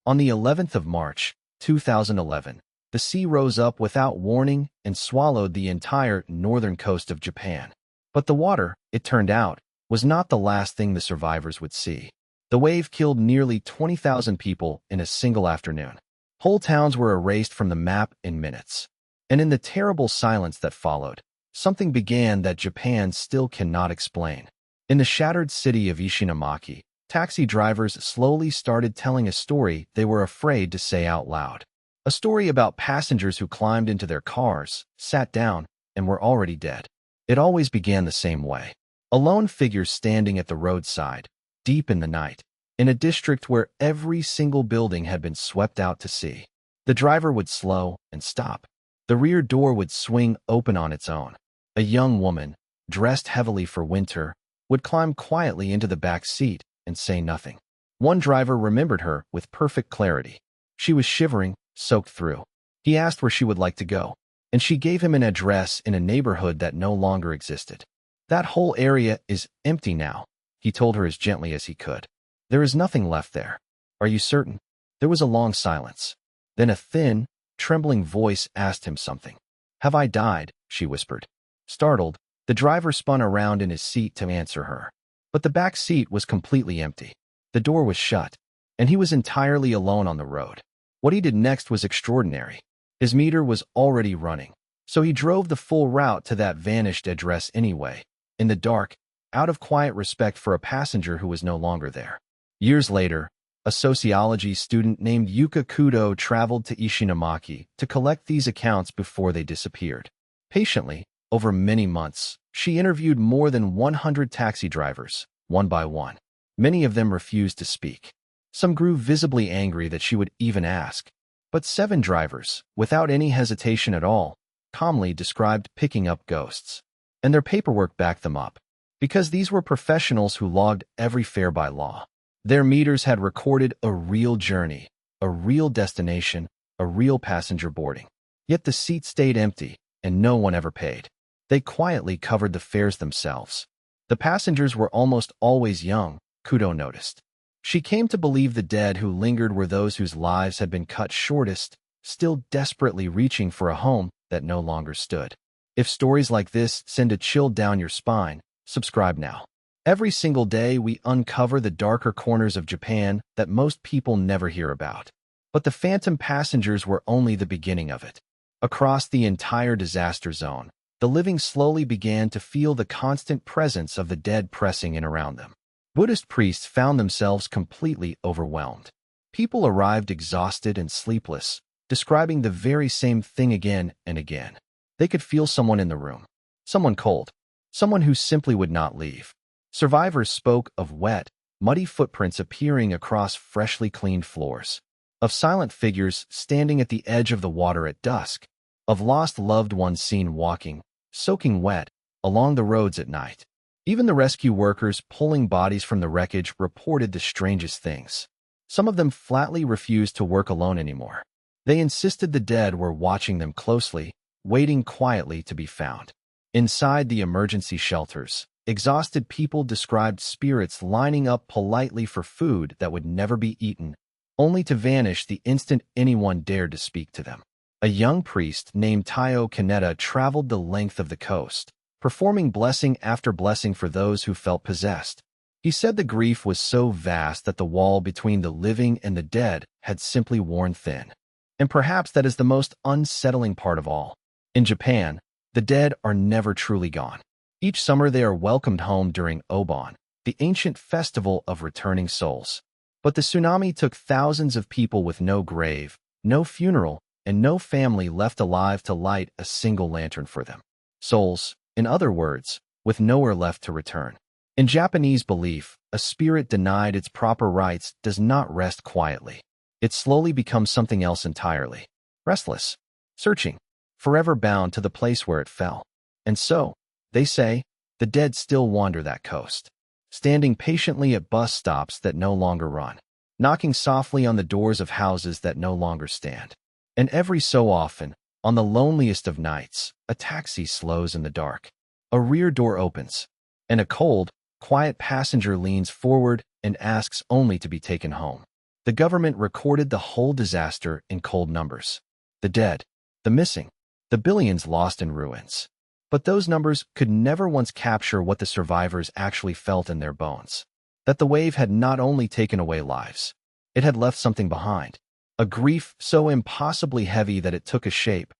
On the 11th of March, 2011, the sea rose up without warning and swallowed the entire northern coast of Japan. But the water, it turned out, was not the last thing the survivors would see. The wave killed nearly 20,000 people in a single afternoon. Whole towns were erased from the map in minutes. And in the terrible silence that followed, something began that Japan still cannot explain. In the shattered city of Ishinomaki, taxi drivers slowly started telling a story they were afraid to say out loud. A story about passengers who climbed into their cars, sat down, and were already dead. It always began the same way. A lone figure standing at the roadside, deep in the night, in a district where every single building had been swept out to sea. The driver would slow and stop. The rear door would swing open on its own. A young woman, dressed heavily for winter, would climb quietly into the back seat and say nothing. One driver remembered her with perfect clarity. She was shivering, soaked through. He asked where she would like to go, and she gave him an address in a neighborhood that no longer existed. That whole area is empty now, he told her as gently as he could. There is nothing left there. Are you certain? There was a long silence. Then a thin, trembling voice asked him something. Have I died? She whispered. Startled, the driver spun around in his seat to answer her. But the back seat was completely empty. The door was shut, and he was entirely alone on the road. What he did next was extraordinary. His meter was already running, so he drove the full route to that vanished address anyway, in the dark, out of quiet respect for a passenger who was no longer there. Years later, a sociology student named Yuka Kudo traveled to Ishinomaki to collect these accounts before they disappeared. Patiently, over many months, she interviewed more than 100 taxi drivers, one by one. Many of them refused to speak. Some grew visibly angry that she would even ask. But 7 drivers, without any hesitation at all, calmly described picking up ghosts. And their paperwork backed them up. Because these were professionals who logged every fare by law. Their meters had recorded a real journey, a real destination, a real passenger boarding. Yet the seat stayed empty, and no one ever paid. They quietly covered the fares themselves. The passengers were almost always young, Kudo noticed. She came to believe the dead who lingered were those whose lives had been cut shortest, still desperately reaching for a home that no longer stood. If stories like this send a chill down your spine, subscribe now. Every single day we uncover the darker corners of Japan that most people never hear about. But the phantom passengers were only the beginning of it. Across the entire disaster zone, the living slowly began to feel the constant presence of the dead pressing in around them. Buddhist priests found themselves completely overwhelmed. People arrived exhausted and sleepless, describing the very same thing again and again. They could feel someone in the room, someone cold, someone who simply would not leave. Survivors spoke of wet, muddy footprints appearing across freshly cleaned floors, of silent figures standing at the edge of the water at dusk, of lost loved ones seen walking, soaking wet, along the roads at night. Even the rescue workers pulling bodies from the wreckage reported the strangest things. Some of them flatly refused to work alone anymore. They insisted the dead were watching them closely, waiting quietly to be found. Inside the emergency shelters, exhausted people described spirits lining up politely for food that would never be eaten, only to vanish the instant anyone dared to speak to them. A young priest named Taiyo Kaneda traveled the length of the coast, performing blessing after blessing for those who felt possessed. He said the grief was so vast that the wall between the living and the dead had simply worn thin. And perhaps that is the most unsettling part of all. In Japan, the dead are never truly gone. Each summer they are welcomed home during Obon, the ancient festival of returning souls. But the tsunami took thousands of people with no grave, no funeral, and no family left alive to light a single lantern for them. Souls, in other words, with nowhere left to return. In Japanese belief, a spirit denied its proper rights does not rest quietly. It slowly becomes something else entirely. Restless, searching, forever bound to the place where it fell. And so, they say, the dead still wander that coast, standing patiently at bus stops that no longer run, knocking softly on the doors of houses that no longer stand. And every so often, on the loneliest of nights, a taxi slows in the dark. A rear door opens, and a cold, quiet passenger leans forward and asks only to be taken home. The government recorded the whole disaster in cold numbers. The dead, the missing, the billions lost in ruins. But those numbers could never once capture what the survivors actually felt in their bones. That the wave had not only taken away lives, it had left something behind. A grief so impossibly heavy that it took a shape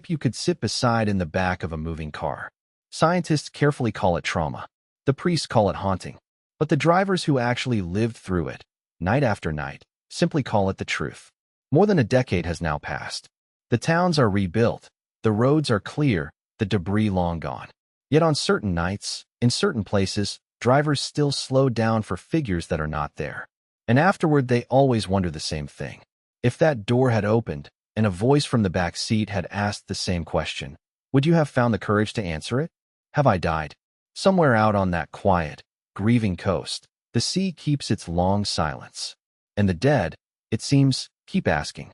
you could sit beside in the back of a moving car. Scientists carefully call it trauma. The priests call it haunting. But the drivers who actually lived through it, night after night, simply call it the truth. More than a decade has now passed. The towns are rebuilt. The roads are clear, the debris long gone. Yet on certain nights, in certain places, drivers still slow down for figures that are not there. And afterward, they always wonder the same thing. If that door had opened, and a voice from the back seat had asked the same question, would you have found the courage to answer it? Have I died? Somewhere out on that quiet, grieving coast, the sea keeps its long silence. And the dead, it seems, keep asking,